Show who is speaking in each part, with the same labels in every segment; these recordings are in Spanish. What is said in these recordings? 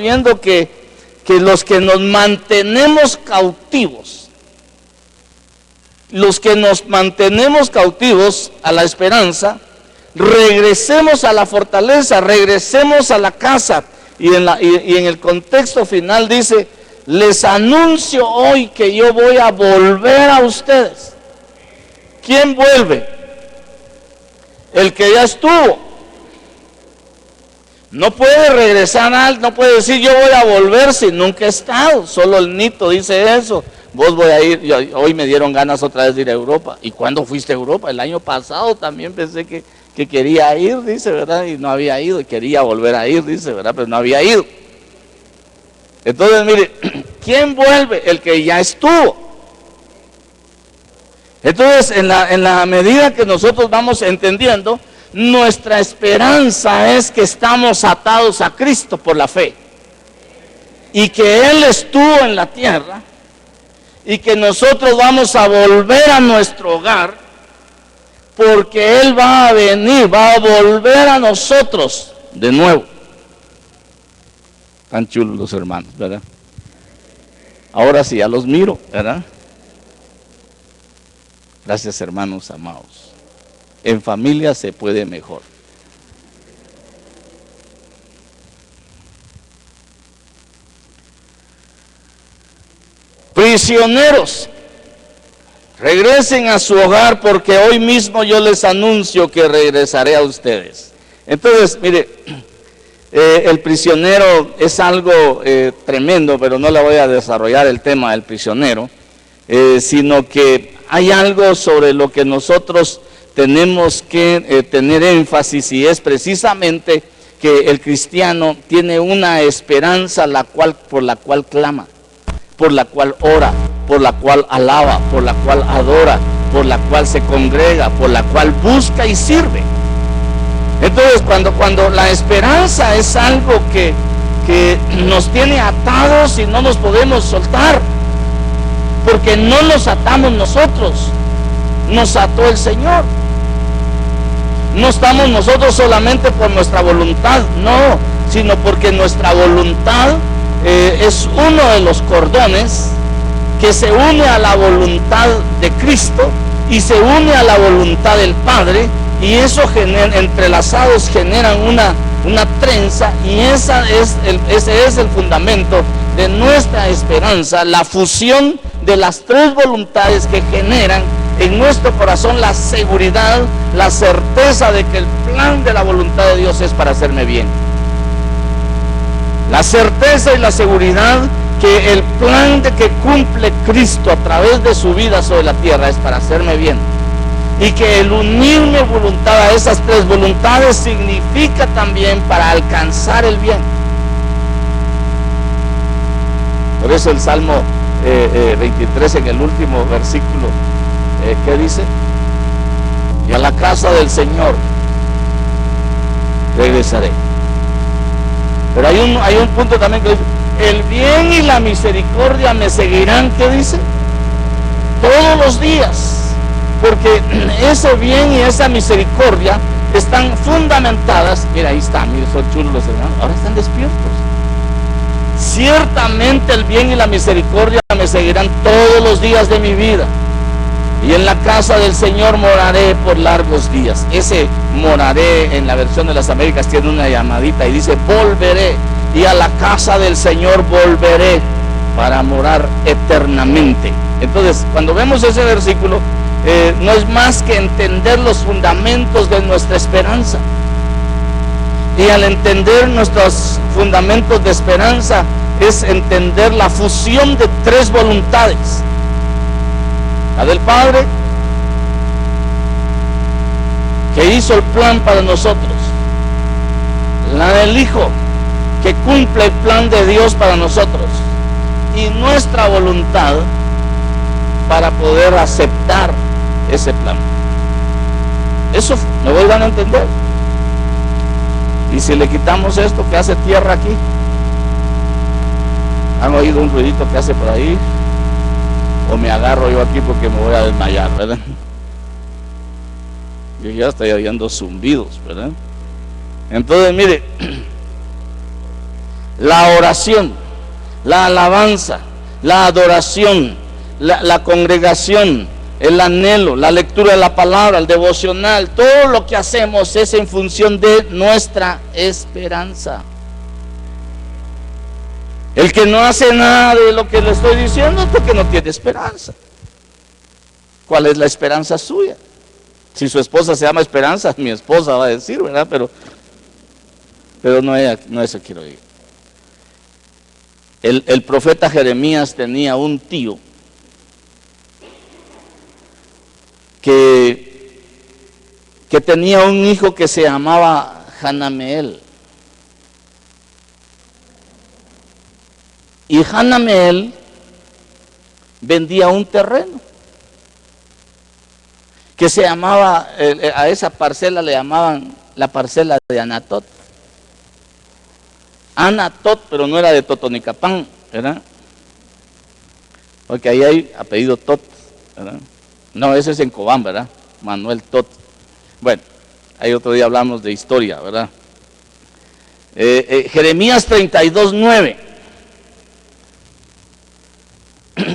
Speaker 1: viendo que los que nos mantenemos cautivos, a la esperanza, regresemos a la fortaleza, regresemos a la casa. Y en el contexto final dice: les anuncio hoy que yo voy a volver a ustedes. ¿Quién vuelve? El que ya estuvo. No puede regresar, no puede decir yo voy a volver si nunca he estado. Solo el Nito dice eso. Vos voy a ir, hoy me dieron ganas otra vez de ir a Europa. ¿Y cuándo fuiste a Europa? El año pasado también pensé que quería ir, dice, ¿verdad? Y no había ido, y quería volver a ir, dice, ¿verdad? Pero no había ido. Entonces, mire, ¿quién vuelve? El que ya estuvo. Entonces, en la medida que nosotros vamos entendiendo, nuestra esperanza es que estamos atados a Cristo por la fe. Y que Él estuvo en la tierra, y que nosotros vamos a volver a nuestro hogar, porque Él va a venir, va a volver a nosotros de nuevo. Tan chulos los hermanos, ¿verdad? Ahora sí, ya los miro, ¿verdad? Gracias, hermanos amados. En familia se puede mejor. Prisioneros, regresen a su hogar, porque hoy mismo yo les anuncio que regresaré a ustedes. Entonces, mire, el prisionero es algo tremendo, pero no le voy a desarrollar el tema del prisionero, sino que hay algo sobre lo que nosotros tenemos que tener énfasis, y es precisamente que el cristiano tiene una esperanza por la cual clama, por la cual ora, por la cual alaba, por la cual adora, por la cual se congrega, por la cual busca y sirve. Entonces, cuando la esperanza es algo que nos tiene atados y no nos podemos soltar, porque no nos atamos nosotros, nos ató el Señor. No estamos nosotros solamente por nuestra voluntad, no, sino porque nuestra voluntad es uno de los cordones que se une a la voluntad de Cristo y se une a la voluntad del Padre, y eso entrelazados generan una trenza, y ese es el fundamento de nuestra esperanza, la fusión de las tres voluntades que generan en nuestro corazón la seguridad, la certeza de que el plan de la voluntad de Dios es para hacerme bien. La certeza y la seguridad que el plan de que cumple Cristo a través de su vida sobre la tierra es para hacerme bien. Y que el unir mi voluntad a esas tres voluntades significa también para alcanzar el bien. Por eso el Salmo 23, en el último versículo, ¿qué dice? Y a la casa del Señor regresaré. Pero hay un punto también que dice: el bien y la misericordia me seguirán, ¿qué dice? Todos los días. Porque ese bien y esa misericordia están fundamentadas. Mira, ahí está, mira, son chulos los hermanos, ahora están despiertos. Ciertamente el bien y la misericordia me seguirán todos los días de mi vida, y en la casa del Señor moraré por largos días. Ese moraré en la versión de las Américas tiene una llamadita y dice volveré, y a la casa del Señor volveré para morar eternamente. Entonces, cuando vemos ese versículo, no es más que entender los fundamentos de nuestra esperanza. Y al entender nuestros fundamentos de esperanza, es entender la fusión de tres voluntades: la del Padre, que hizo el plan para nosotros; la del Hijo, que cumple el plan de Dios para nosotros; y nuestra voluntad para poder aceptar ese plan. Eso me voy a entender. Y si le quitamos esto que hace tierra aquí, ¿han oído un ruidito que hace por ahí? O me agarro yo aquí porque me voy a desmayar, ¿verdad? Yo ya estoy oyendo zumbidos, ¿verdad? Entonces, mire, la oración, la alabanza, la adoración, la congregación, el anhelo, la lectura de la palabra, el devocional, todo lo que hacemos es en función de nuestra esperanza. El que no hace nada de lo que le estoy diciendo es porque no tiene esperanza. ¿Cuál es la esperanza suya? Si su esposa se llama Esperanza, mi esposa va a decir, ¿verdad? Pero no eso quiero decir. El profeta Jeremías tenía un tío que tenía un hijo que se llamaba Hanameel. Y Hanameel vendía un terreno que se llamaba, a esa parcela le llamaban la parcela de Anatot. Anatot, pero no era de Totonicapán, ¿verdad? Porque ahí hay apellido Tot, ¿verdad? No, ese es en Cobán, ¿verdad? Manuel Tot. Bueno, ahí otro día hablamos de historia, ¿verdad? Jeremías 32:9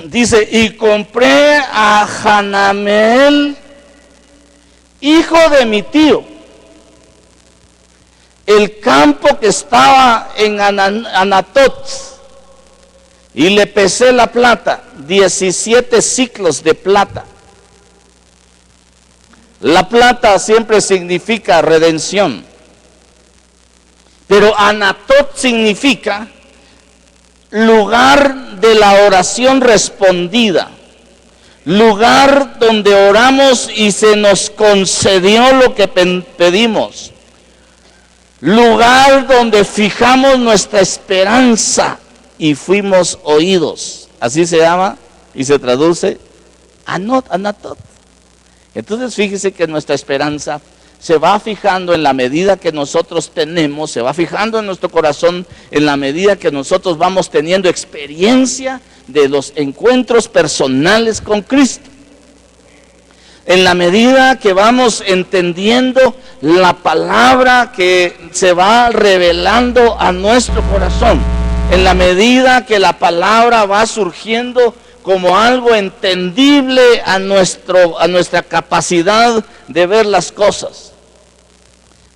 Speaker 1: dice: y compré a Hanameel, hijo de mi tío, el campo que estaba en Anatot, y le pesé la plata, 17 ciclos de plata. La plata siempre significa redención, pero Anatot significa lugar de la oración respondida, lugar donde oramos y se nos concedió lo que pedimos, lugar donde fijamos nuestra esperanza y fuimos oídos. Así se llama y se traduce Anatot. Entonces fíjese que nuestra esperanza se va fijando en la medida que nosotros tenemos, se va fijando en nuestro corazón en la medida que nosotros vamos teniendo experiencia de los encuentros personales con Cristo. En la medida que vamos entendiendo la palabra que se va revelando a nuestro corazón, en la medida que la palabra va surgiendo como algo entendible a nuestra capacidad de ver las cosas.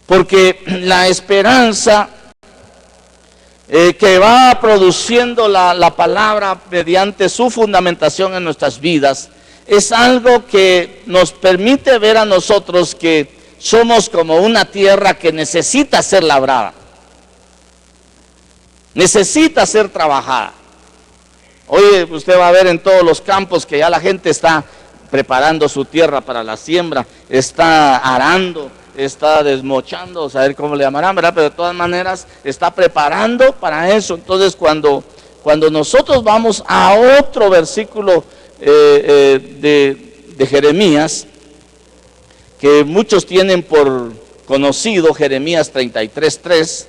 Speaker 1: Porque la esperanza que va produciendo la palabra mediante su fundamentación en nuestras vidas es algo que nos permite ver a nosotros que somos como una tierra que necesita ser labrada, necesita ser trabajada. Hoy usted va a ver en todos los campos que ya la gente está preparando su tierra para la siembra, está arando, está desmochando, saber cómo le llamarán, ¿verdad? Pero de todas maneras está preparando para eso. Entonces cuando nosotros vamos a otro versículo de Jeremías, que muchos tienen por conocido, Jeremías 33:3,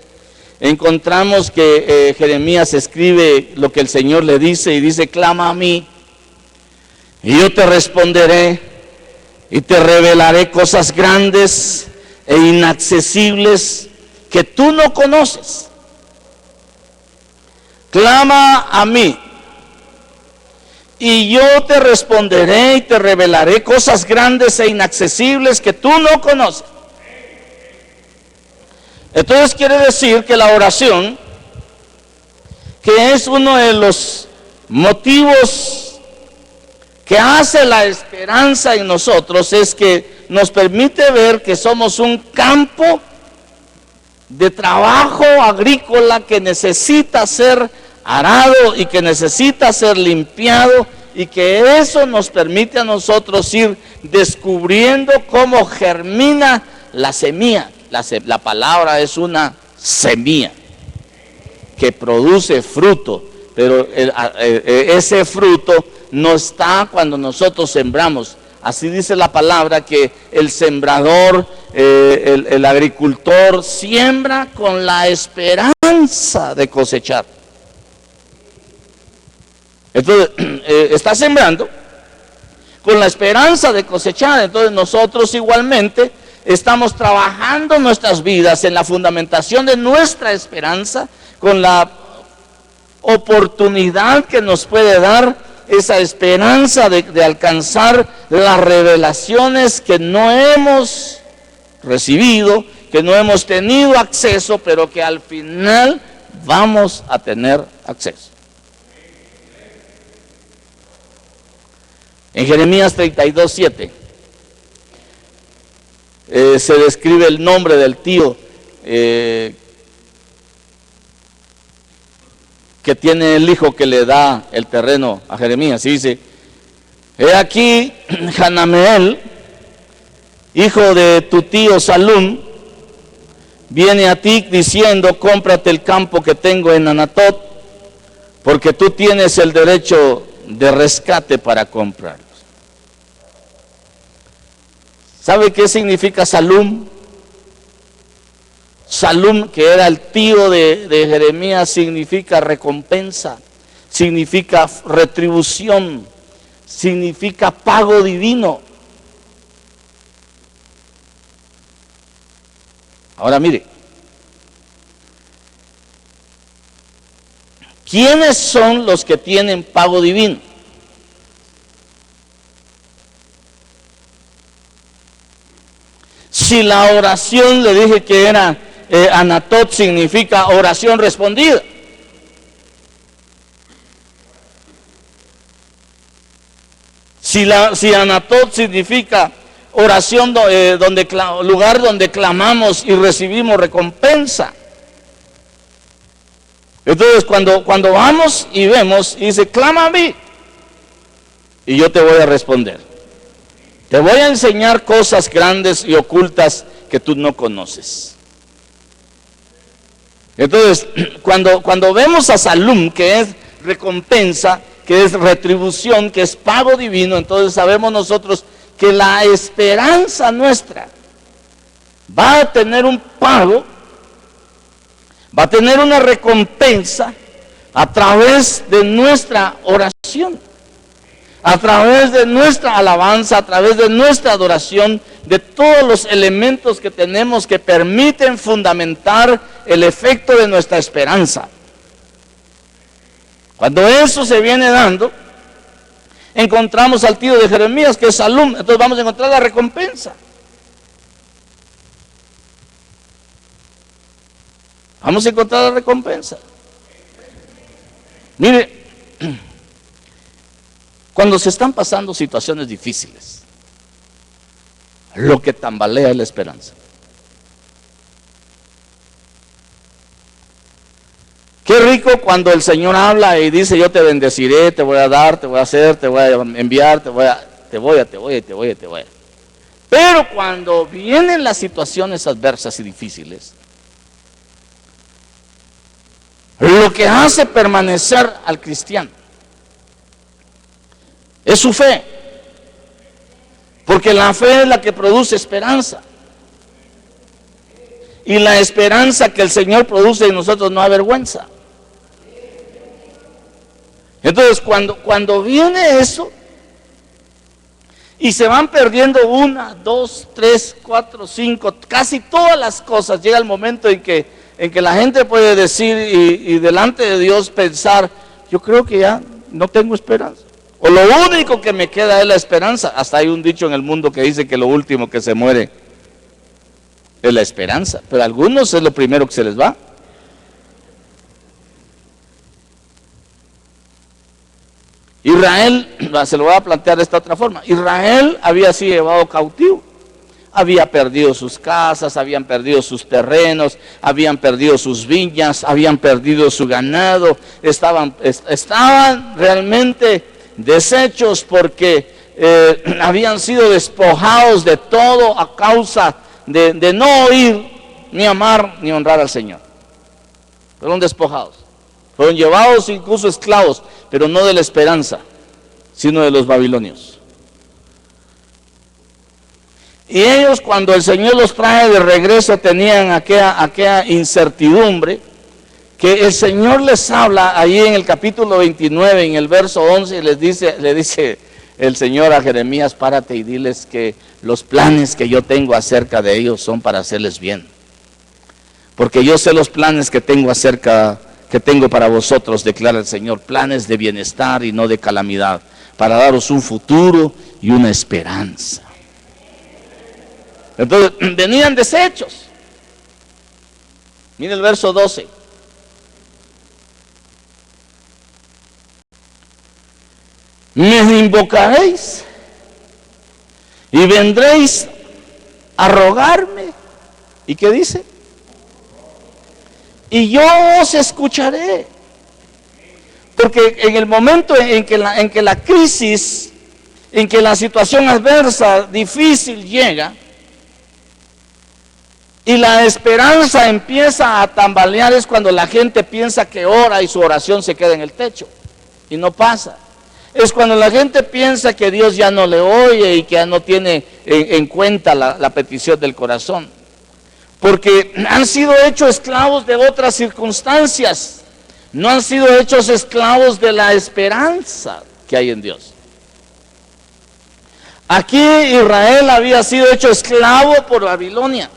Speaker 1: encontramos que Jeremías escribe lo que el Señor le dice y dice: clama a mí y yo te responderé y te revelaré cosas grandes e inaccesibles que tú no conoces. Clama a mí y yo te responderé y te revelaré cosas grandes e inaccesibles que tú no conoces. Entonces quiere decir que la oración, que es uno de los motivos que hace la esperanza en nosotros, es que nos permite ver que somos un campo de trabajo agrícola que necesita ser arado y que necesita ser limpiado, y que eso nos permite a nosotros ir descubriendo cómo germina la semilla. La palabra es una semilla que produce fruto, pero ese fruto no está cuando nosotros sembramos. Así dice la palabra, que el sembrador, el agricultor siembra con la esperanza de cosechar. Entonces está sembrando con la esperanza de cosechar. Entonces nosotros igualmente estamos trabajando nuestras vidas en la fundamentación de nuestra esperanza, con la oportunidad que nos puede dar esa esperanza de alcanzar las revelaciones que no hemos recibido, que no hemos tenido acceso, pero que al final vamos a tener acceso. En Jeremías 32:7 se describe el nombre del tío que tiene el hijo que le da el terreno a Jeremías. Y dice: he aquí, Hanameel, hijo de tu tío Salum, viene a ti diciendo: cómprate el campo que tengo en Anatot, porque tú tienes el derecho de rescate para comprarlos. ¿Sabe qué significa Salum? Salum, que era el tío de Jeremías, significa recompensa, significa retribución, significa pago divino. Ahora mire, ¿quiénes son los que tienen pago divino? Si la oración, le dije que era Anatot, significa oración respondida. Si Anatot significa oración, lugar donde clamamos y recibimos recompensa. Entonces cuando vamos y vemos, y dice: clama a mí y yo te voy a responder. Te voy a enseñar cosas grandes y ocultas que tú no conoces. Entonces, cuando vemos a Salum, que es recompensa, que es retribución, que es pago divino, entonces sabemos nosotros que la esperanza nuestra va a tener un pago, va a tener una recompensa a través de nuestra oración, a través de nuestra alabanza, a través de nuestra adoración, de todos los elementos que tenemos que permiten fundamentar el efecto de nuestra esperanza. Cuando eso se viene dando, encontramos al tío de Jeremías, que es Salum. Entonces vamos a encontrar la recompensa. Vamos a encontrar la recompensa. Mire, cuando se están pasando situaciones difíciles, lo que tambalea es la esperanza. Qué rico cuando el Señor habla y dice: yo te bendeciré, te voy a dar, te voy a hacer, te voy a enviar, te voy a. Pero cuando vienen las situaciones adversas y difíciles, lo que hace permanecer al cristiano es su fe, porque la fe es la que produce esperanza, y la esperanza que el Señor produce en nosotros no avergüenza. Entonces cuando viene eso y se van perdiendo 1, 2, 3, 4, 5, casi todas las cosas, llega el momento en que la gente puede decir y delante de Dios pensar: yo creo que ya no tengo esperanza, o lo único que me queda es la esperanza. Hasta hay un dicho en el mundo que dice que lo último que se muere es la esperanza, pero a algunos es lo primero que se les va. Israel, se lo voy a plantear de esta otra forma: Israel había sido llevado cautivo, había perdido sus casas, habían perdido sus terrenos, habían perdido sus viñas, habían perdido su ganado, estaban realmente deshechos porque habían sido despojados de todo a causa de no oír, ni amar, ni honrar al Señor. Fueron despojados, fueron llevados incluso esclavos, pero no de la esperanza, sino de los babilonios. Y ellos, cuando el Señor los trae de regreso, tenían aquella incertidumbre, que el Señor les habla ahí en el capítulo 29, en el verso 11, y le dice el Señor a Jeremías: párate y diles que los planes que yo tengo acerca de ellos son para hacerles bien, porque yo sé los planes que tengo que tengo para vosotros, declara el Señor, planes de bienestar y no de calamidad, para daros un futuro y una esperanza. Entonces, venían desechos. Mire el verso 12. Me invocaréis y vendréis a rogarme. ¿Y qué dice? Y yo os escucharé. Porque en el momento en que la crisis, en que la situación adversa, difícil llega, y la esperanza empieza a tambalear, es cuando la gente piensa que ora y su oración se queda en el techo y no pasa. Es cuando la gente piensa que Dios ya no le oye y que ya no tiene en cuenta la petición del corazón. Porque han sido hechos esclavos de otras circunstancias, no han sido hechos esclavos de la esperanza que hay en Dios. Aquí Israel había sido hecho esclavo por Babilonia.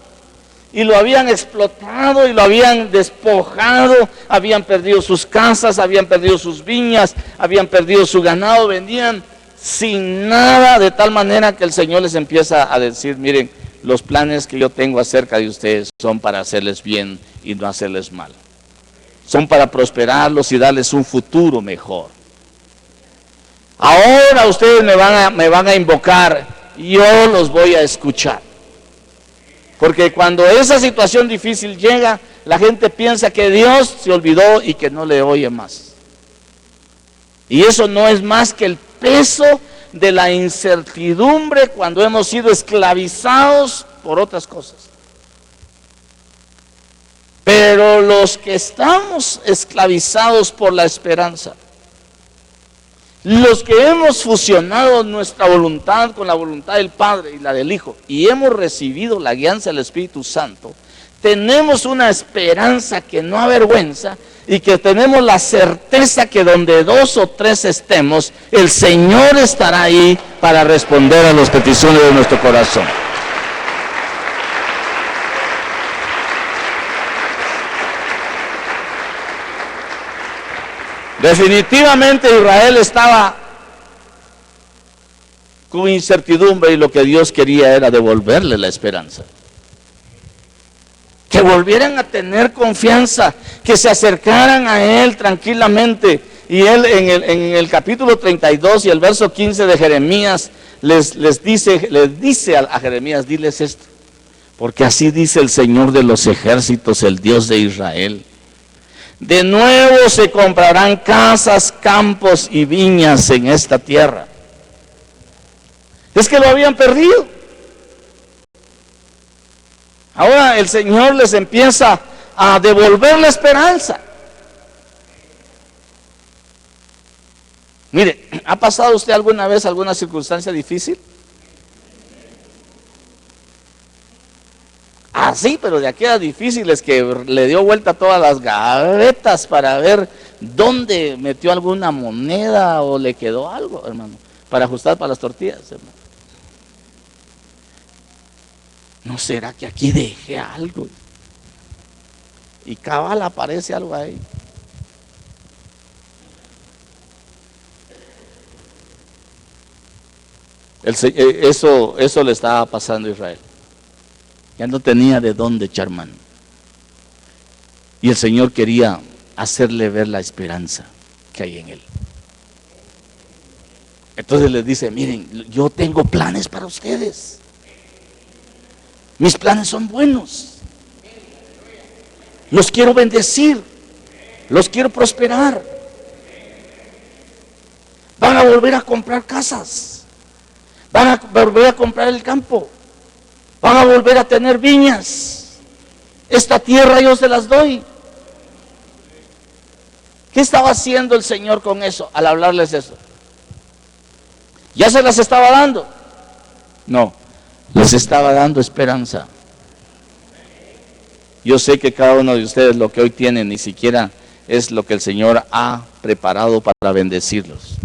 Speaker 1: Y lo habían explotado y lo habían despojado, habían perdido sus casas, habían perdido sus viñas, habían perdido su ganado, venían sin nada, de tal manera que el Señor les empieza a decir, miren, los planes que yo tengo acerca de ustedes son para hacerles bien y no hacerles mal. Son para prosperarlos y darles un futuro mejor. Ahora ustedes me van a invocar y yo los voy a escuchar. Porque cuando esa situación difícil llega, la gente piensa que Dios se olvidó y que no le oye más. Y eso no es más que el peso de la incertidumbre cuando hemos sido esclavizados por otras cosas. Pero los que estamos esclavizados por la esperanza, los que hemos fusionado nuestra voluntad con la voluntad del Padre y la del Hijo y hemos recibido la guianza del Espíritu Santo, tenemos una esperanza que no avergüenza y que tenemos la certeza que donde 2 o 3 estemos, el Señor estará ahí para responder a las peticiones de nuestro corazón. Definitivamente Israel estaba con incertidumbre y lo que Dios quería era devolverle la esperanza. Que volvieran a tener confianza, que se acercaran a Él tranquilamente. Y Él en el capítulo 32 y el verso 15 de Jeremías les dice a Jeremías, diles esto, porque así dice el Señor de los ejércitos, el Dios de Israel. De nuevo se comprarán casas, campos y viñas en esta tierra. Es que lo habían perdido. Ahora el Señor les empieza a devolver la esperanza. Mire, ¿ha pasado usted alguna vez alguna circunstancia difícil? Ah, sí, pero de aquellas difíciles que le dio vuelta a todas las gavetas para ver dónde metió alguna moneda o le quedó algo, hermano, para ajustar para las tortillas, hermano. ¿No será que aquí dejé algo? Y cabal aparece algo ahí. Eso le estaba pasando a Israel. Ya no tenía de dónde echar mano. Y el Señor quería hacerle ver la esperanza que hay en Él. Entonces les dice, miren, yo tengo planes para ustedes. Mis planes son buenos. Los quiero bendecir. Los quiero prosperar. Van a volver a comprar casas. Van a volver a comprar el campo. Van a volver a tener viñas. Esta tierra yo se las doy. ¿Qué estaba haciendo el Señor con eso al hablarles eso? ¿Ya se las estaba dando? No, les estaba dando esperanza. Yo sé que cada uno de ustedes lo que hoy tienen ni siquiera es lo que el Señor ha preparado para bendecirlos.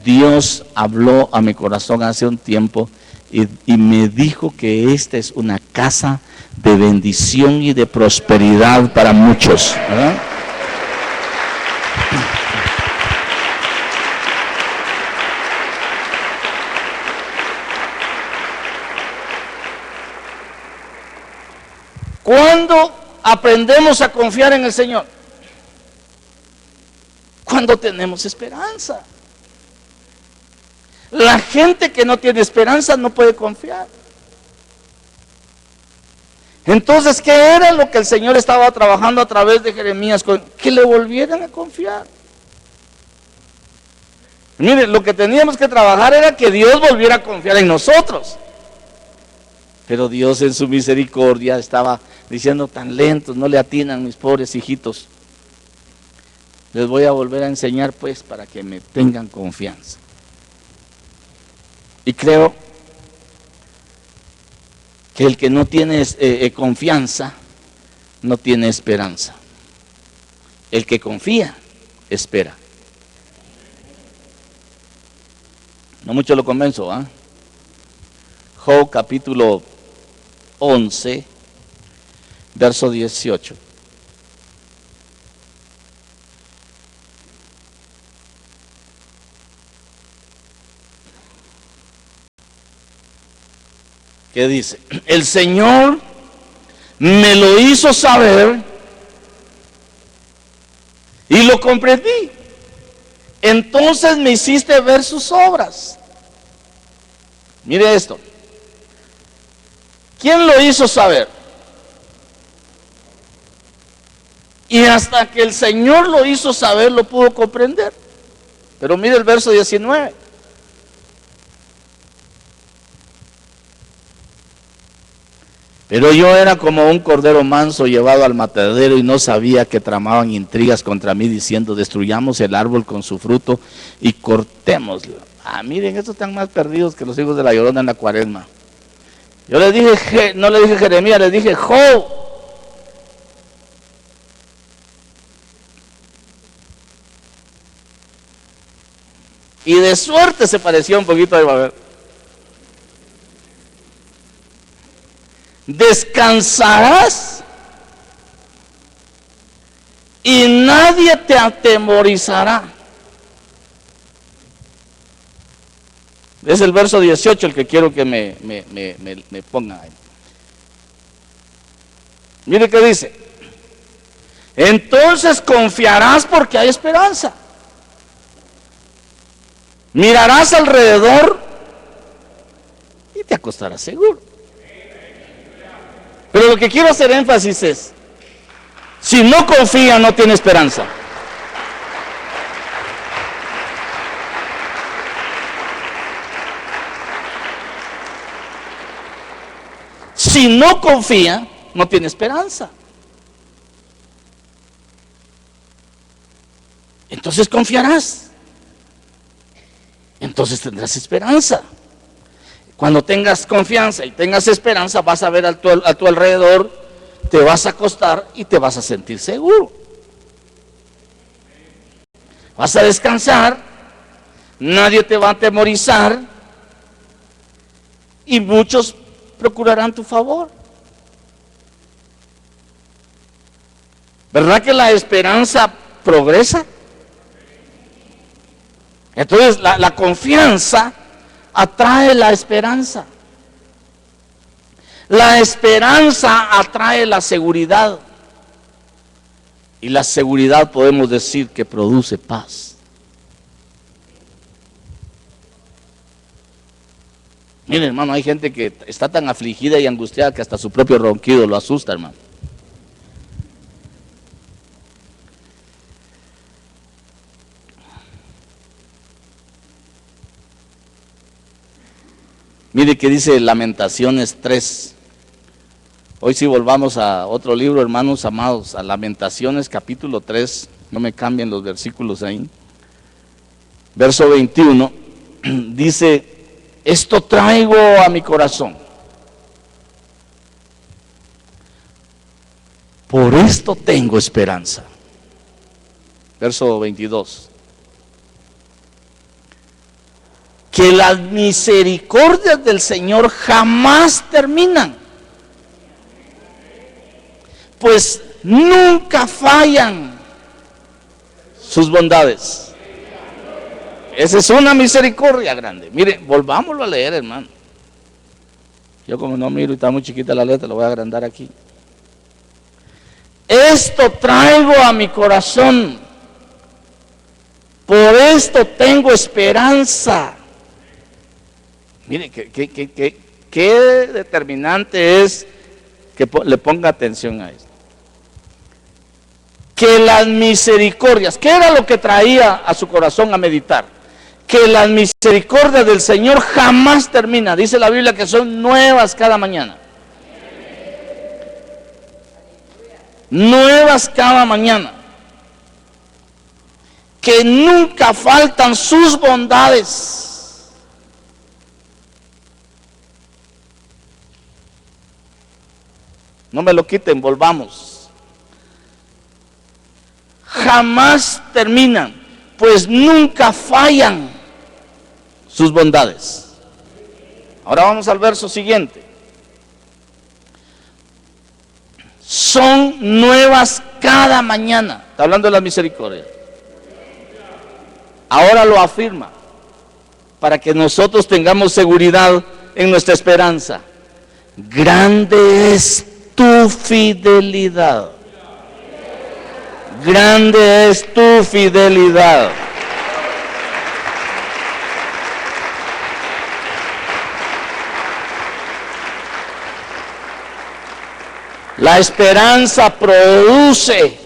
Speaker 1: Dios habló a mi corazón hace un tiempo y me dijo que esta es una casa de bendición y de prosperidad para muchos, ¿verdad? ¿Cuándo aprendemos a confiar en el Señor? Cuando tenemos esperanza. La gente que no tiene esperanza no puede confiar. Entonces, ¿qué era lo que el Señor estaba trabajando a través de Jeremías? Que le volvieran a confiar. Mire, lo que teníamos que trabajar era que Dios volviera a confiar en nosotros. Pero Dios en su misericordia estaba diciendo: tan lentos, no le atinan mis pobres hijitos. Les voy a volver a enseñar pues para que me tengan confianza. Y creo que el que no tiene confianza no tiene esperanza. El que confía, espera. No mucho lo convenzo, ¿ah? Job capítulo 11, verso 18. ¿Qué dice? El Señor me lo hizo saber y lo comprendí. Entonces me hiciste ver sus obras. Mire esto. ¿Quién lo hizo saber? Y hasta que el Señor lo hizo saber, lo pudo comprender. Pero mire el verso 19. Pero yo era como un cordero manso llevado al matadero y no sabía que tramaban intrigas contra mí diciendo: destruyamos el árbol con su fruto y cortémoslo. Miren, estos están más perdidos que los hijos de la Llorona en la Cuaresma. Yo les dije, no le dije Jeremías, les dije Job. Y de suerte se parecía un poquito a Babel. Descansarás y nadie te atemorizará. Es el verso 18 el que quiero que me pongan ahí. Mire qué dice. Entonces confiarás porque hay esperanza. Mirarás alrededor y te acostarás seguro. Pero lo que quiero hacer énfasis es: si no confía, no tiene esperanza. Si no confía, no tiene esperanza. Entonces confiarás. Entonces tendrás esperanza. Cuando tengas confianza y tengas esperanza, vas a ver a tu alrededor, te vas a acostar y te vas a sentir seguro. Vas a descansar, nadie te va a atemorizar y muchos procurarán tu favor. ¿Verdad que la esperanza progresa? Entonces la confianza atrae la esperanza. La esperanza atrae la seguridad. Y la seguridad podemos decir que produce paz. Miren, hermano, hay gente que está tan afligida y angustiada que hasta su propio ronquido lo asusta, hermano. Mire que dice Lamentaciones 3. Hoy sí volvamos a otro libro, hermanos amados, a Lamentaciones capítulo 3. No me cambien los versículos ahí. Verso 21. Dice: esto traigo a mi corazón. Por esto tengo esperanza. Verso 22. Que las misericordias del Señor jamás terminan, pues nunca fallan sus bondades. Esa es una misericordia grande. Mire, volvámoslo a leer, hermano. Yo como no miro y está muy chiquita la letra, lo voy a agrandar aquí. Esto traigo a mi corazón. Por esto tengo esperanza. Mire, qué determinante es que le ponga atención a esto. Que las misericordias, ¿qué era lo que traía a su corazón a meditar? Que las misericordias del Señor jamás terminan. Dice la Biblia que son nuevas cada mañana. Nuevas cada mañana. Que nunca faltan sus bondades. No me lo quiten, volvamos. Jamás terminan, pues nunca fallan sus bondades. Ahora vamos al verso siguiente. Son nuevas cada mañana. Está hablando de la misericordia. Ahora lo afirma, para que nosotros tengamos seguridad en nuestra esperanza. Grande es tu fidelidad. Grande es tu fidelidad. La esperanza produce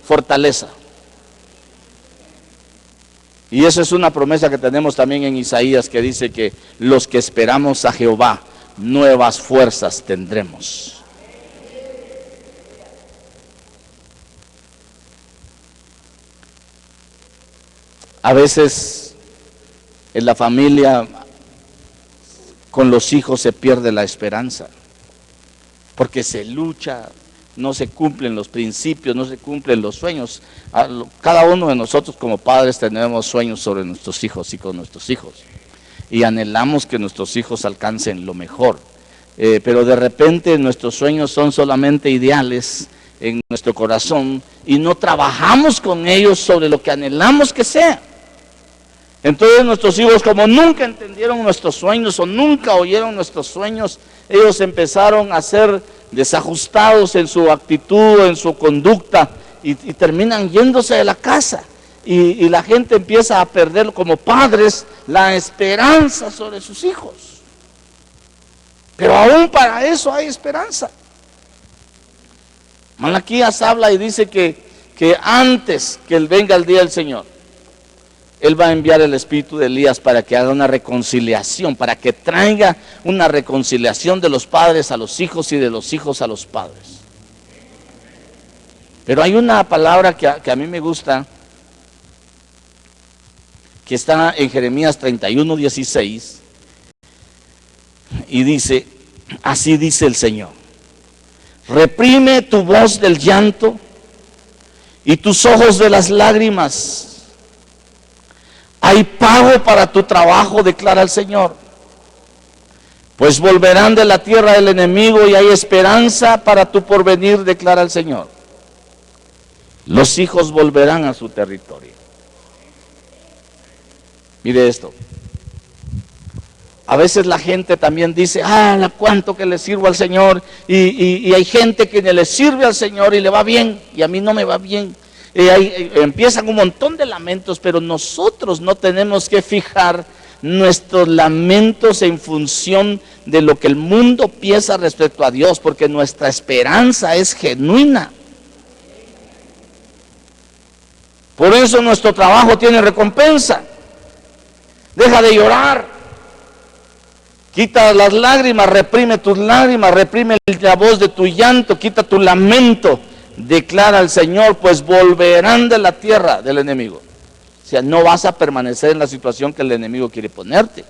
Speaker 1: fortaleza. Y esa es una promesa que tenemos también en Isaías, que dice que los que esperamos a Jehová, nuevas fuerzas tendremos. A veces en la familia con los hijos se pierde la esperanza, porque se lucha, no se cumplen los principios, no se cumplen los sueños. Cada uno de nosotros como padres tenemos sueños sobre nuestros hijos y con nuestros hijos. Y anhelamos que nuestros hijos alcancen lo mejor. Pero de repente nuestros sueños son solamente ideales en nuestro corazón y no trabajamos con ellos sobre lo que anhelamos que sea. Entonces nuestros hijos, como nunca entendieron nuestros sueños o nunca oyeron nuestros sueños, ellos empezaron a ser desajustados en su actitud, en su conducta, y terminan yéndose de la casa. Y la gente empieza a perder como padres la esperanza sobre sus hijos. Pero aún para eso hay esperanza. Malaquías habla y dice que antes que venga el día del Señor, Él va a enviar el espíritu de Elías para que haga una reconciliación, para que traiga una reconciliación de los padres a los hijos y de los hijos a los padres. Pero hay una palabra que a mí me gusta, que está en Jeremías 31:16, y dice, así dice el Señor: reprime tu voz del llanto y tus ojos de las lágrimas. Hay pago para tu trabajo, declara el Señor. Pues volverán de la tierra del enemigo y hay esperanza para tu porvenir, declara el Señor. Los hijos volverán a su territorio. Mire esto. A veces la gente también dice, cuánto que le sirvo al Señor. Y hay gente que le sirve al Señor y le va bien, y a mí no me va bien. Empiezan un montón de lamentos, pero nosotros no tenemos que fijar nuestros lamentos en función de lo que el mundo piensa respecto a Dios, porque nuestra esperanza es genuina. Por eso nuestro trabajo tiene recompensa. Deja de llorar, quita las lágrimas, reprime tus lágrimas, reprime la voz de tu llanto, quita tu lamento. Declara el Señor, pues volverán de la tierra del enemigo. O sea, no vas a permanecer en la situación que el enemigo quiere ponerte.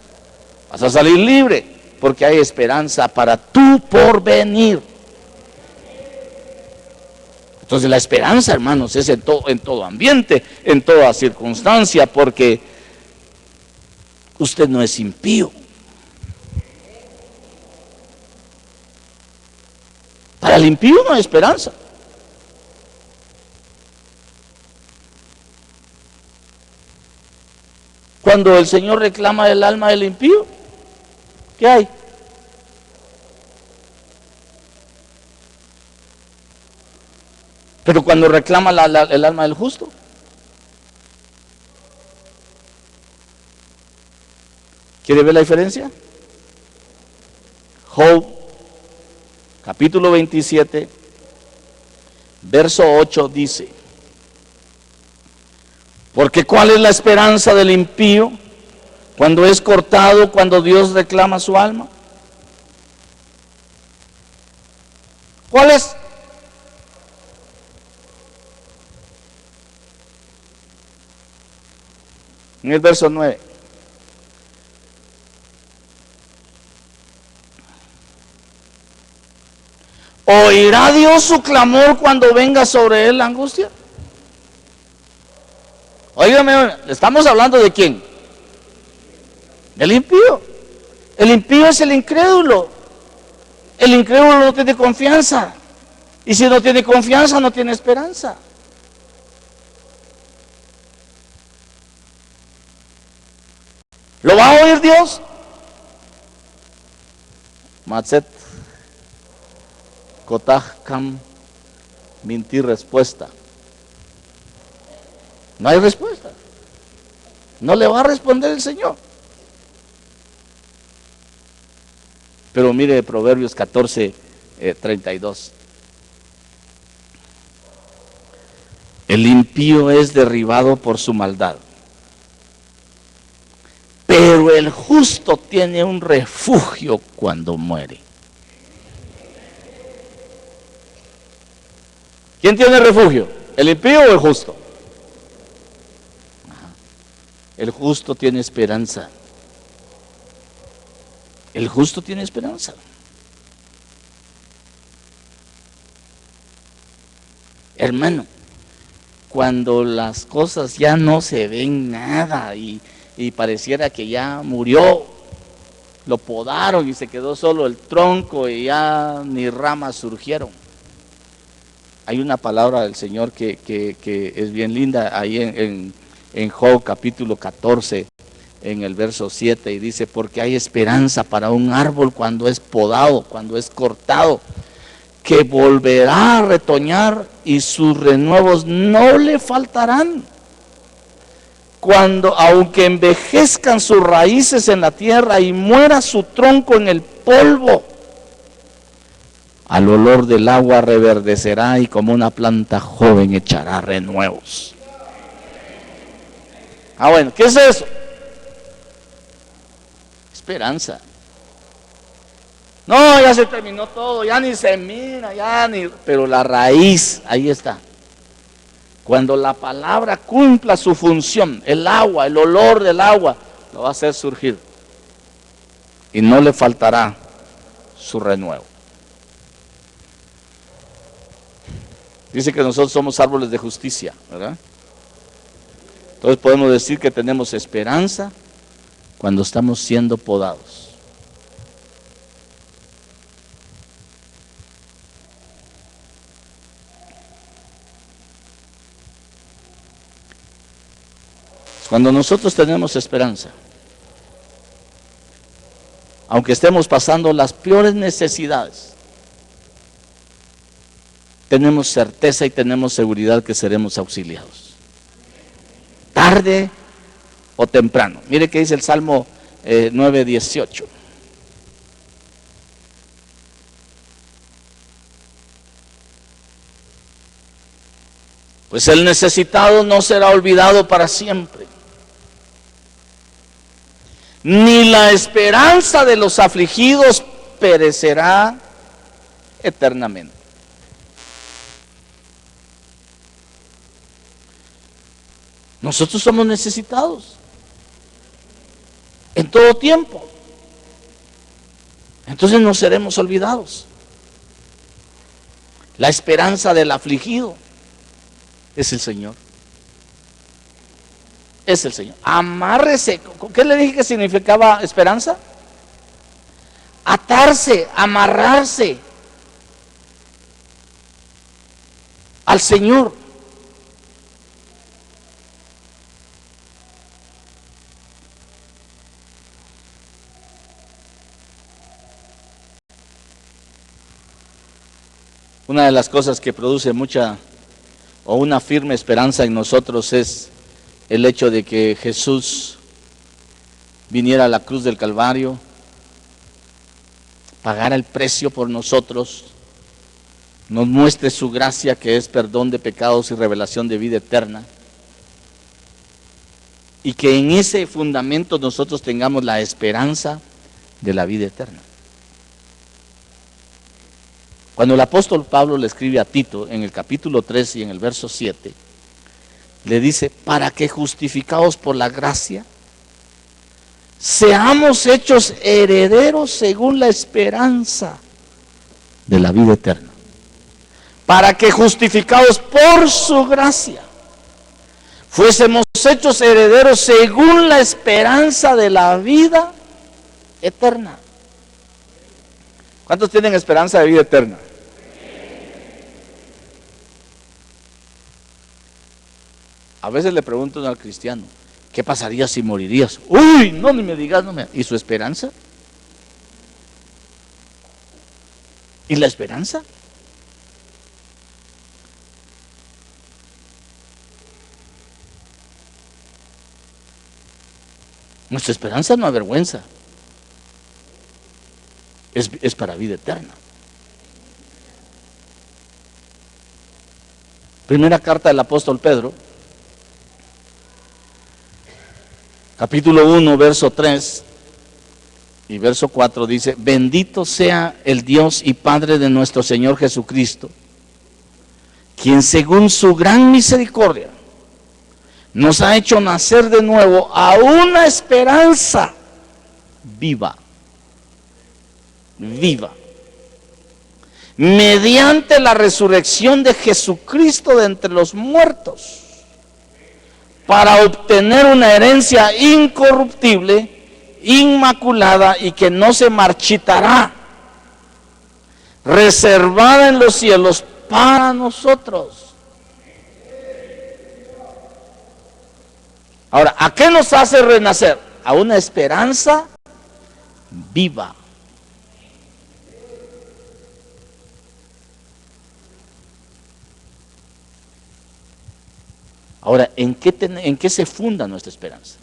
Speaker 1: Vas a salir libre, porque hay esperanza para tu porvenir. Entonces la esperanza, hermanos, es en todo ambiente, en toda circunstancia, porque usted no es impío. Para el impío no hay esperanza. Cuando el Señor reclama el alma del impío, ¿qué hay? Pero cuando reclama el alma del justo, ¿quiere ver la diferencia? Job, capítulo 27, verso 8 dice: porque ¿cuál es la esperanza del impío cuando es cortado, cuando Dios reclama su alma? ¿Cuál es? En el verso 9. ¿Oirá Dios su clamor cuando venga sobre él la angustia? Óigame, ¿estamos hablando de quién? Del impío. El impío es el incrédulo. El incrédulo no tiene confianza. Y si no tiene confianza, no tiene esperanza. ¿Lo va a oír Dios? Matzet Kotaj Kam Minti respuesta. No hay respuesta. No le va a responder el Señor. Pero mire Proverbios 14, 32. El impío es derribado por su maldad, pero el justo tiene un refugio cuando muere. ¿Quién tiene refugio? ¿El impío o el justo? El justo tiene esperanza. El justo tiene esperanza. Hermano, cuando las cosas ya no se ven nada y pareciera que ya murió, lo podaron y se quedó solo el tronco y ya ni ramas surgieron. Hay una palabra del Señor que es bien linda ahí en Job capítulo 14, en el verso 7, y dice: porque hay esperanza para un árbol cuando es podado, cuando es cortado, que volverá a retoñar y sus renuevos no le faltarán. Cuando, aunque envejezcan sus raíces en la tierra y muera su tronco en el polvo, al olor del agua reverdecerá y como una planta joven echará renuevos. Bueno, ¿qué es eso? Esperanza. No, ya se terminó todo, ya ni se mira, ya ni... Pero la raíz, ahí está. Cuando la palabra cumpla su función, el agua, el olor del agua, lo va a hacer surgir. Y no le faltará su renuevo. Dice que nosotros somos árboles de justicia, ¿verdad? Entonces podemos decir que tenemos esperanza cuando estamos siendo podados. Cuando nosotros tenemos esperanza, aunque estemos pasando las peores necesidades, tenemos certeza y tenemos seguridad que seremos auxiliados. Tarde o temprano. Mire que dice el Salmo 9:18. Pues el necesitado no será olvidado para siempre, ni la esperanza de los afligidos perecerá eternamente. Nosotros somos necesitados en todo tiempo. Entonces no seremos olvidados. La esperanza del afligido es el Señor. Es el Señor. Amárrese. ¿Qué le dije que significaba esperanza? Atarse, amarrarse al Señor. Una de las cosas que produce mucha o una firme esperanza en nosotros es el hecho de que Jesús viniera a la cruz del Calvario, pagara el precio por nosotros, nos muestre su gracia que es perdón de pecados y revelación de vida eterna, y que en ese fundamento nosotros tengamos la esperanza de la vida eterna. Cuando el apóstol Pablo le escribe a Tito en el capítulo 3 y en el verso 7, le dice, para que justificados por la gracia, seamos hechos herederos según la esperanza de la vida eterna. Para que justificados por su gracia, fuésemos hechos herederos según la esperanza de la vida eterna. ¿Cuántos tienen esperanza de vida eterna? A veces le preguntan al cristiano, ¿qué pasaría si morirías? Uy, no, ni me digas, no me... ¿Y su esperanza? ¿Y la esperanza? Nuestra esperanza no avergüenza. Es para vida eterna. Primera carta del apóstol Pedro, capítulo 1, verso 3 y verso 4 dice, bendito sea el Dios y Padre de nuestro Señor Jesucristo, quien según su gran misericordia nos ha hecho nacer de nuevo a una esperanza viva, mediante la resurrección de Jesucristo de entre los muertos, para obtener una herencia incorruptible, inmaculada y que no se marchitará, reservada en los cielos para nosotros. Ahora, ¿a qué nos hace renacer? A una esperanza viva. Ahora, ¿en qué se funda nuestra esperanza?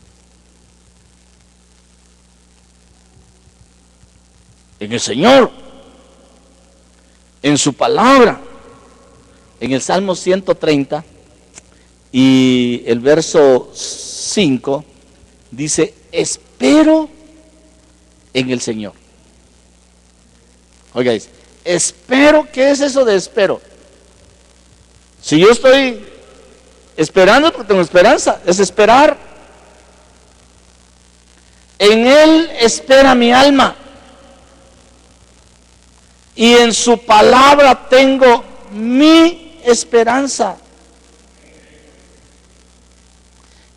Speaker 1: En el Señor, en su palabra. En el Salmo 130 y el verso 5 dice, espero en el Señor. Oiga, dice, espero, ¿qué es eso de espero? Si yo estoy esperando porque tengo esperanza, es esperar. En Él espera mi alma. Y en su palabra tengo mi esperanza.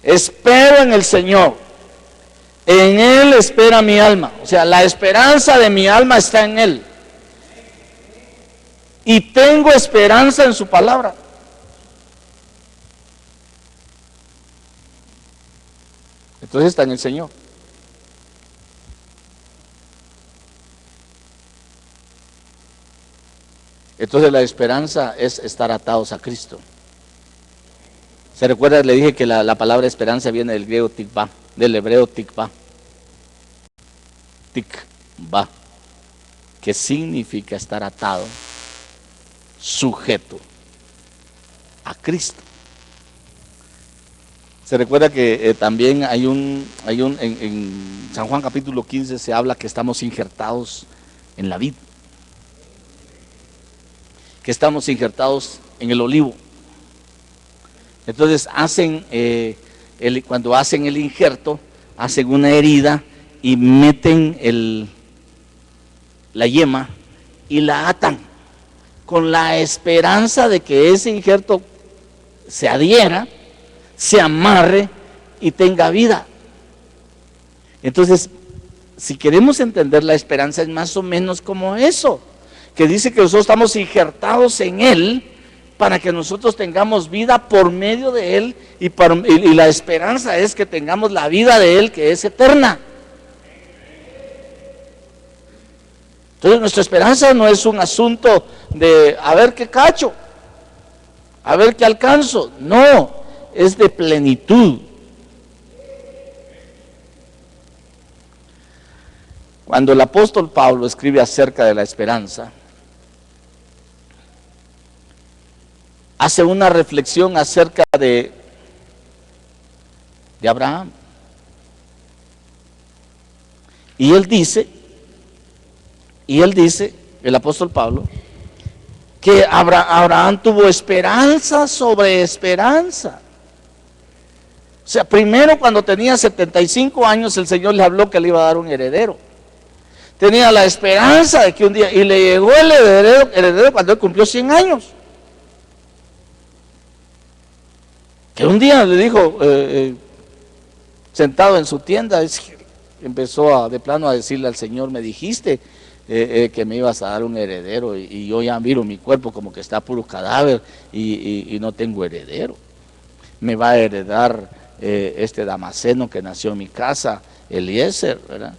Speaker 1: Espero en el Señor. En Él espera mi alma. O sea, la esperanza de mi alma está en Él. Y tengo esperanza en su palabra. Entonces está en el Señor. Entonces la esperanza es estar atados a Cristo. ¿Se recuerda? Le dije que la palabra esperanza viene del griego tikva, del hebreo tikva. Tikva, que significa estar atado, sujeto a Cristo. Se recuerda que también hay en San Juan capítulo 15 se habla que estamos injertados en la vid, que estamos injertados en el olivo. Entonces cuando hacen el injerto, hacen una herida y meten la yema y la atan con la esperanza de que ese injerto se adhiera, se amarre y tenga vida. Entonces, si queremos entender la esperanza, es más o menos como eso, que dice que nosotros estamos injertados en Él para que nosotros tengamos vida por medio de Él y la esperanza es que tengamos la vida de Él que es eterna. Entonces nuestra esperanza no es un asunto de a ver qué cacho. a ver qué alcanzo. No, es de plenitud. Cuando el apóstol Pablo escribe acerca de la esperanza, hace una reflexión acerca de Abraham. Y él dice, el apóstol Pablo, que Abraham tuvo esperanza sobre esperanza. O sea, primero cuando tenía 75 años el Señor le habló que le iba a dar un heredero. Tenía la esperanza de que un día, y le llegó el heredero cuando él cumplió 100 años. Que un día le dijo, sentado en su tienda, empezó de plano a decirle al Señor, me dijiste que me ibas a dar un heredero, y yo ya miro mi cuerpo como que está puro cadáver y no tengo heredero. Me va a heredar este Damaseno que nació en mi casa, Eliezer, ¿verdad?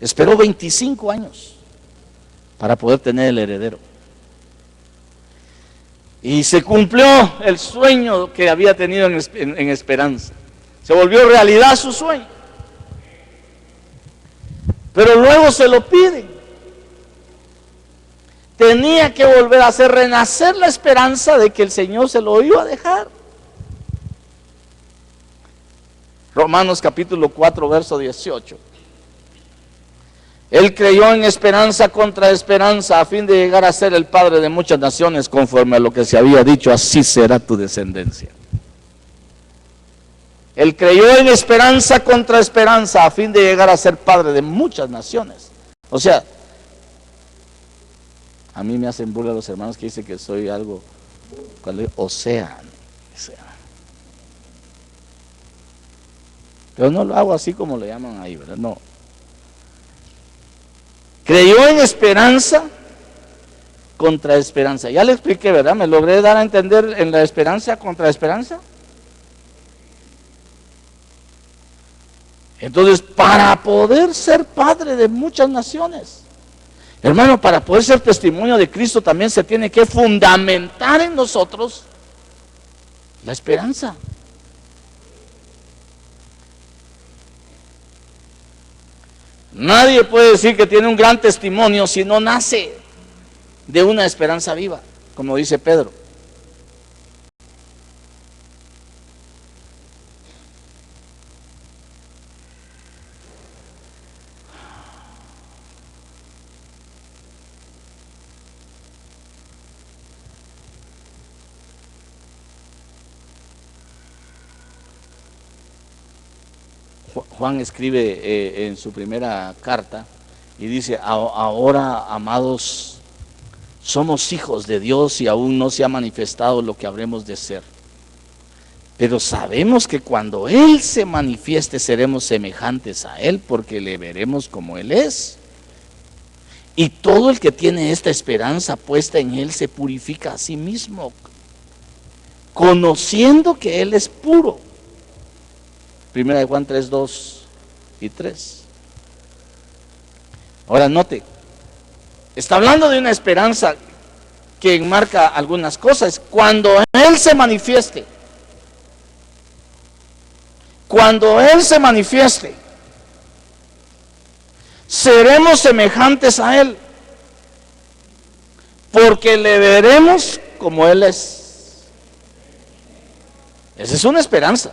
Speaker 1: Esperó 25 años para poder tener el heredero. Y se cumplió el sueño que había tenido en esperanza. Se volvió realidad su sueño. Pero luego se lo piden. Tenía que volver a hacer renacer la esperanza de que el Señor se lo iba a dejar. Romanos capítulo 4, verso 18. Él creyó en esperanza contra esperanza a fin de llegar a ser el padre de muchas naciones, conforme a lo que se había dicho, así será tu descendencia. Él creyó en esperanza contra esperanza a fin de llegar a ser padre de muchas naciones. O sea, a mí me hacen burla los hermanos que dicen que soy algo, océano. Pero no lo hago así como lo llaman ahí, ¿verdad? No. Creyó en esperanza contra esperanza. Ya le expliqué, ¿verdad? ¿Me logré dar a entender en la esperanza contra esperanza? Entonces, para poder ser padre de muchas naciones, hermano, para poder ser testimonio de Cristo también se tiene que fundamentar en nosotros la esperanza. Nadie puede decir que tiene un gran testimonio si no nace de una esperanza viva, como dice Pedro. Juan escribe en su primera carta y dice, ahora, amados, somos hijos de Dios y aún no se ha manifestado lo que habremos de ser. Pero sabemos que cuando Él se manifieste seremos semejantes a Él, porque le veremos como Él es. Y todo el que tiene esta esperanza puesta en Él se purifica a sí mismo, conociendo que Él es puro. Primera de Juan 3, 2 y 3. Ahora note, está hablando de una esperanza que enmarca algunas cosas. Cuando Él se manifieste, seremos semejantes a Él, porque le veremos como Él es. Esa es una esperanza.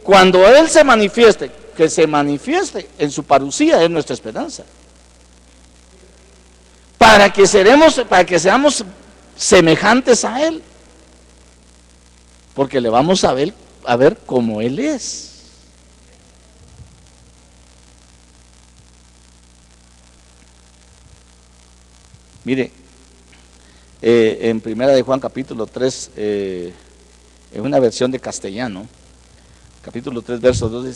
Speaker 1: Cuando Él se manifieste, que se manifieste en su parucía, es nuestra esperanza. Para que seamos semejantes a Él. Porque le vamos a ver como Él es. Mire, en Primera de Juan capítulo 3, en una versión de castellano, capítulo 3, verso 12,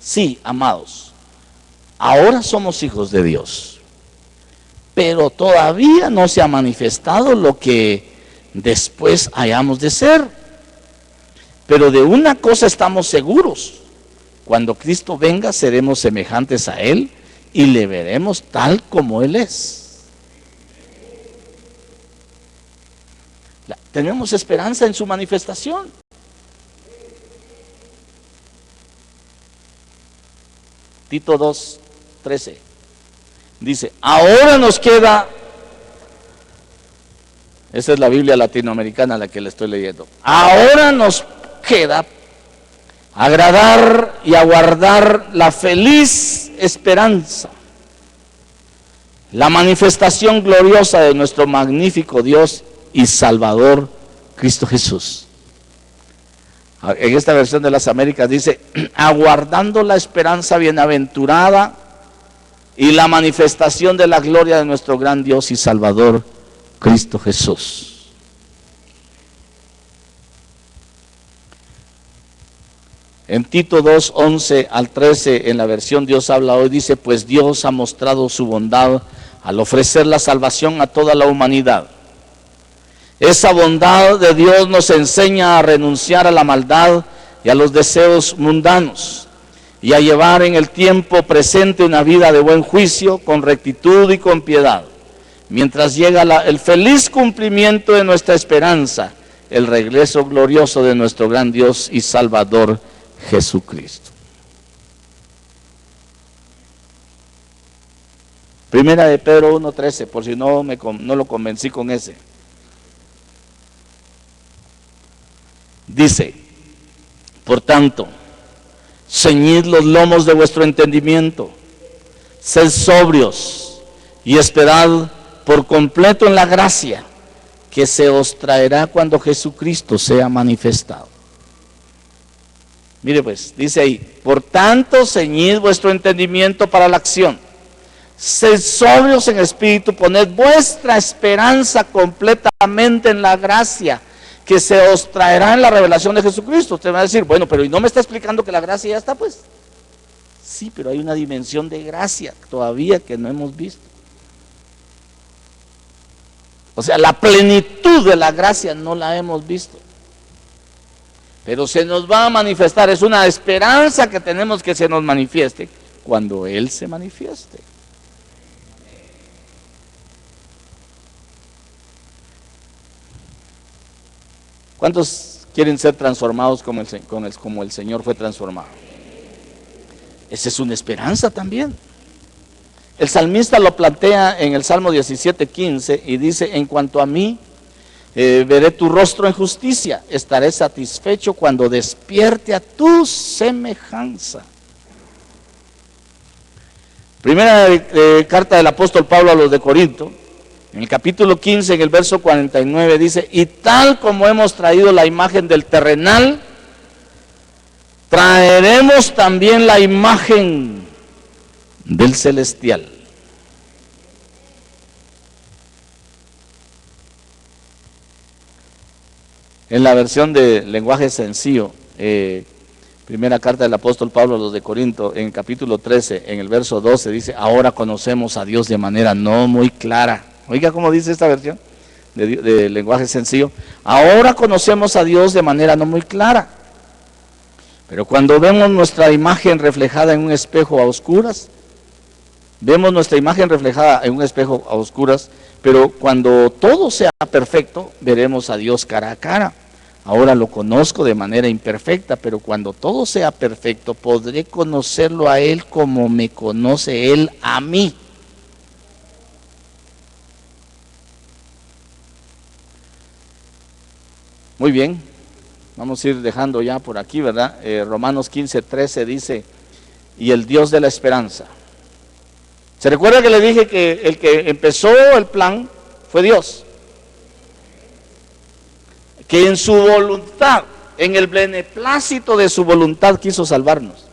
Speaker 1: sí, amados, ahora somos hijos de Dios, pero todavía no se ha manifestado lo que después hayamos de ser. Pero de una cosa estamos seguros: cuando Cristo venga seremos semejantes a Él, y le veremos tal como Él es. Tenemos esperanza en su manifestación. Tito 2:13 dice, ahora nos queda, esa es la Biblia latinoamericana la que le estoy leyendo, ahora nos queda agradar y aguardar la feliz esperanza, la manifestación gloriosa de nuestro magnífico Dios y Salvador Cristo Jesús. En esta versión de las Américas dice, aguardando la esperanza bienaventurada y la manifestación de la gloria de nuestro gran Dios y Salvador Cristo Jesús. En Tito 2:11 al 13, en la versión Dios habla hoy, dice, pues Dios ha mostrado su bondad al ofrecer la salvación a toda la humanidad. Esa bondad de Dios nos enseña a renunciar a la maldad y a los deseos mundanos y a llevar en el tiempo presente una vida de buen juicio, con rectitud y con piedad, mientras llega el feliz cumplimiento de nuestra esperanza, el regreso glorioso de nuestro gran Dios y Salvador Jesucristo. Primera de Pedro 1:13, por si no lo convencí con ese. Dice, por tanto, ceñid los lomos de vuestro entendimiento, sed sobrios y esperad por completo en la gracia que se os traerá cuando Jesucristo sea manifestado. Mire pues, dice ahí, por tanto, ceñid vuestro entendimiento para la acción, sed sobrios en espíritu, poned vuestra esperanza completamente en la gracia que se os traerá en la revelación de Jesucristo. Usted va a decir, bueno, pero ¿y no me está explicando que la gracia ya está? Pues sí, pero hay una dimensión de gracia todavía que no hemos visto. O sea, la plenitud de la gracia no la hemos visto, pero se nos va a manifestar. Es una esperanza que tenemos que se nos manifieste cuando Él se manifieste. ¿Cuántos quieren ser transformados como el Señor fue transformado? Esa es una esperanza también. El salmista lo plantea en el Salmo 17:15 y dice, en cuanto a mí, veré tu rostro en justicia, estaré satisfecho cuando despierte a tu semejanza. Primera carta del apóstol Pablo a los de Corinto, en el capítulo 15, en el verso 49, dice, y tal como hemos traído la imagen del terrenal, traeremos también la imagen del celestial. En la versión de lenguaje sencillo, primera carta del apóstol Pablo a los de Corinto, en el capítulo 13, en el verso 12, dice, ahora conocemos a Dios de manera no muy clara. Oiga cómo dice esta versión de lenguaje sencillo. Ahora conocemos a Dios de manera no muy clara, pero cuando vemos nuestra imagen reflejada en un espejo a oscuras, pero cuando todo sea perfecto, veremos a Dios cara a cara. Ahora lo conozco de manera imperfecta, pero cuando todo sea perfecto, podré conocerlo a Él como me conoce Él a mí. Muy bien, vamos a ir dejando ya por aquí, ¿verdad? Romanos 15:13 dice, y el Dios de la esperanza. ¿Se recuerda que le dije que el que empezó el plan fue Dios? Que en su voluntad, en el beneplácito de su voluntad quiso salvarnos.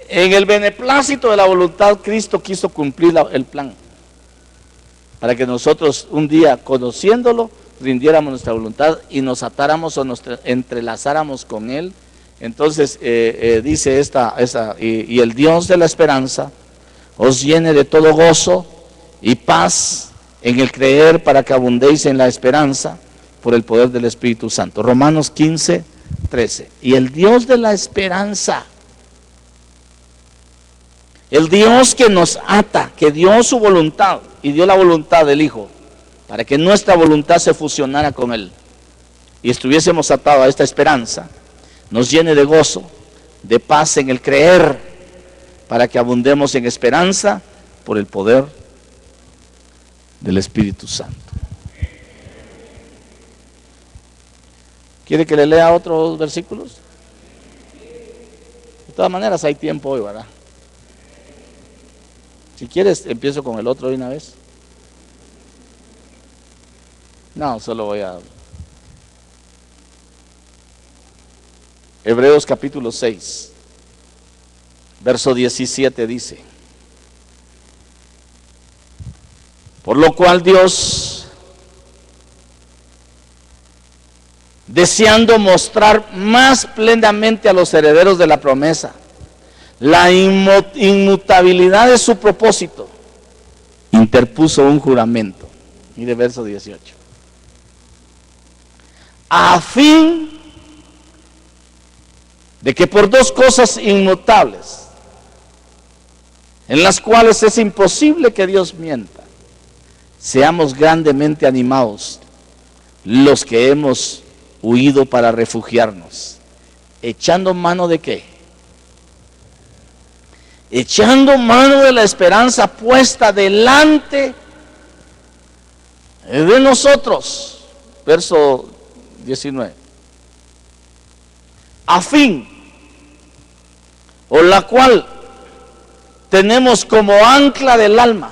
Speaker 1: En el beneplácito de la voluntad, Cristo quiso cumplir el plan, para que nosotros un día, conociéndolo, rindiéramos nuestra voluntad y nos atáramos o nos entrelazáramos con Él. Entonces dice y el Dios de la esperanza os llene de todo gozo y paz en el creer, para que abundéis en la esperanza por el poder del Espíritu Santo. Romanos 15:13. Y el Dios de la esperanza El Dios que nos ata, que dio su voluntad y dio la voluntad del Hijo, para que nuestra voluntad se fusionara con Él y estuviésemos atados a esta esperanza, nos llene de gozo, de paz en el creer, para que abundemos en esperanza por el poder del Espíritu Santo. ¿Quiere que le lea otros versículos? De todas maneras hay tiempo hoy, ¿verdad? Si quieres, empiezo con el otro de una vez. No, solo voy a... Hebreos capítulo 6, verso 17 dice: por lo cual Dios, deseando mostrar más plenamente a los herederos de la promesa la inmutabilidad de su propósito, interpuso un juramento. Mire verso 18. A fin de que por dos cosas inmutables, en las cuales es imposible que Dios mienta, seamos grandemente animados los que hemos huido para refugiarnos, echando mano de ¿qué? Echando mano de la esperanza puesta delante de nosotros. Verso 19. A fin, o la cual tenemos como ancla del alma,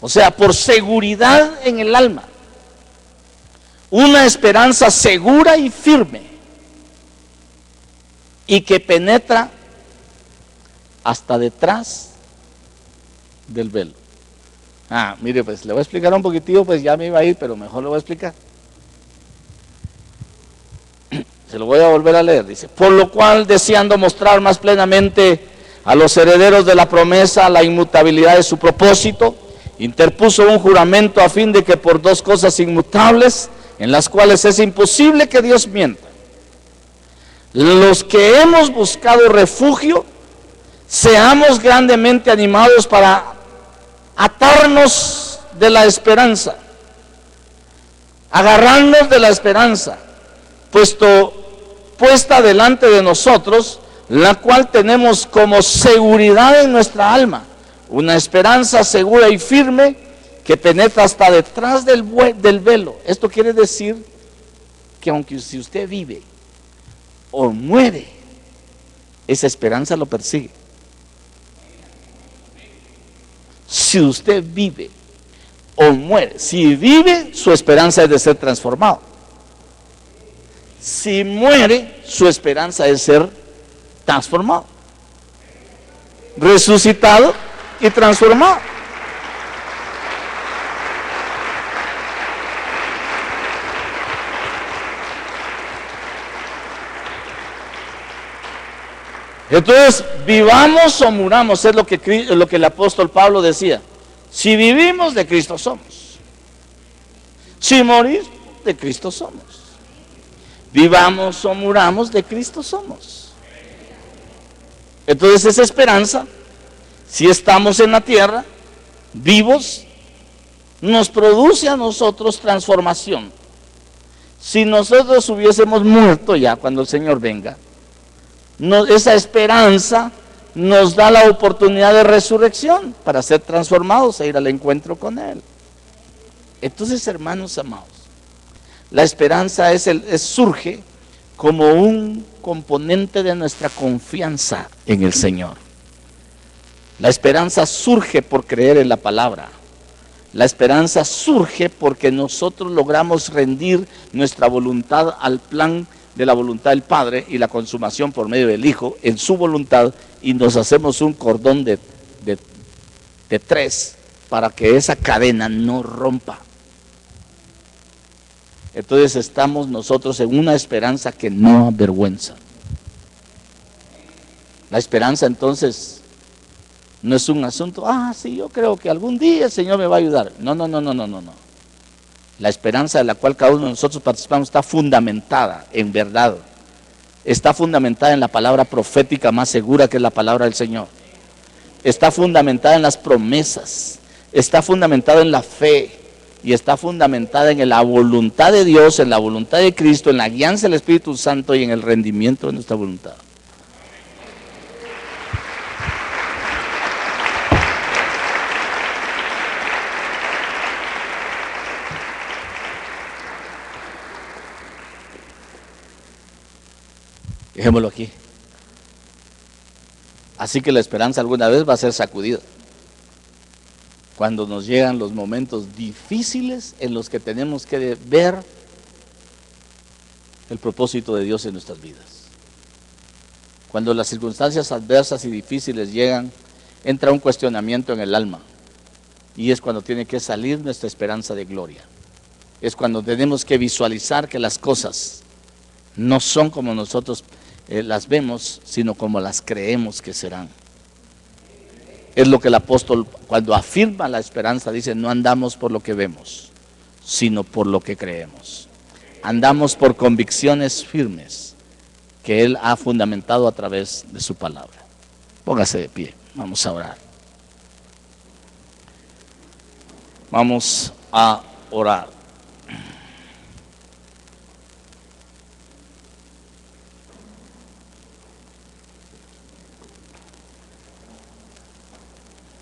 Speaker 1: o sea, por seguridad en el alma, una esperanza segura y firme, y que penetra hasta detrás del velo. Mire, pues le voy a explicar un poquitito, pues ya me iba a ir, pero mejor le voy a explicar. Se lo voy a volver a leer, dice: por lo cual, deseando mostrar más plenamente a los herederos de la promesa la inmutabilidad de su propósito, interpuso un juramento a fin de que por dos cosas inmutables, en las cuales es imposible que Dios mienta, los que hemos buscado refugio, seamos grandemente animados para atarnos de la esperanza, agarrarnos de la esperanza, puesta delante de nosotros, la cual tenemos como seguridad en nuestra alma, una esperanza segura y firme que penetra hasta detrás del velo. Esto quiere decir que aunque si usted vive o muere, esa esperanza lo persigue. Si usted vive o muere, si vive, su esperanza es de ser transformado. Si muere, su esperanza es ser transformado, resucitado y transformado. Entonces, vivamos o muramos, es lo que el apóstol Pablo decía. Si vivimos, de Cristo somos. Si morimos, de Cristo somos. Vivamos o muramos, de Cristo somos. Entonces esa esperanza, si estamos en la tierra, vivos, nos produce a nosotros transformación. Si nosotros hubiésemos muerto ya cuando el Señor venga, esa esperanza nos da la oportunidad de resurrección para ser transformados e ir al encuentro con Él. Entonces, hermanos amados, la esperanza surge como un componente de nuestra confianza en el Señor. La esperanza surge por creer en la palabra. La esperanza surge porque nosotros logramos rendir nuestra voluntad al plan de la voluntad del Padre y la consumación por medio del Hijo en su voluntad, y nos hacemos un cordón de tres para que esa cadena no rompa. Entonces estamos nosotros en una esperanza que no avergüenza. La esperanza entonces no es un asunto, sí, yo creo que algún día el Señor me va a ayudar. No. La esperanza de la cual cada uno de nosotros participamos está fundamentada en verdad, está fundamentada en la palabra profética más segura, que es la palabra del Señor. Está fundamentada en las promesas, está fundamentada en la fe y está fundamentada en la voluntad de Dios, en la voluntad de Cristo, en la guianza del Espíritu Santo y en el rendimiento de nuestra voluntad. Dejémoslo aquí. Así que la esperanza alguna vez va a ser sacudida. Cuando nos llegan los momentos difíciles en los que tenemos que ver el propósito de Dios en nuestras vidas. Cuando las circunstancias adversas y difíciles llegan, entra un cuestionamiento en el alma. Y es cuando tiene que salir nuestra esperanza de gloria. Es cuando tenemos que visualizar que las cosas no son como nosotros las vemos, sino como las creemos que serán. Es lo que el apóstol, cuando afirma la esperanza, dice: no andamos por lo que vemos, sino por lo que creemos. Andamos por convicciones firmes que Él ha fundamentado a través de su palabra. Póngase de pie, vamos a orar. Vamos a orar.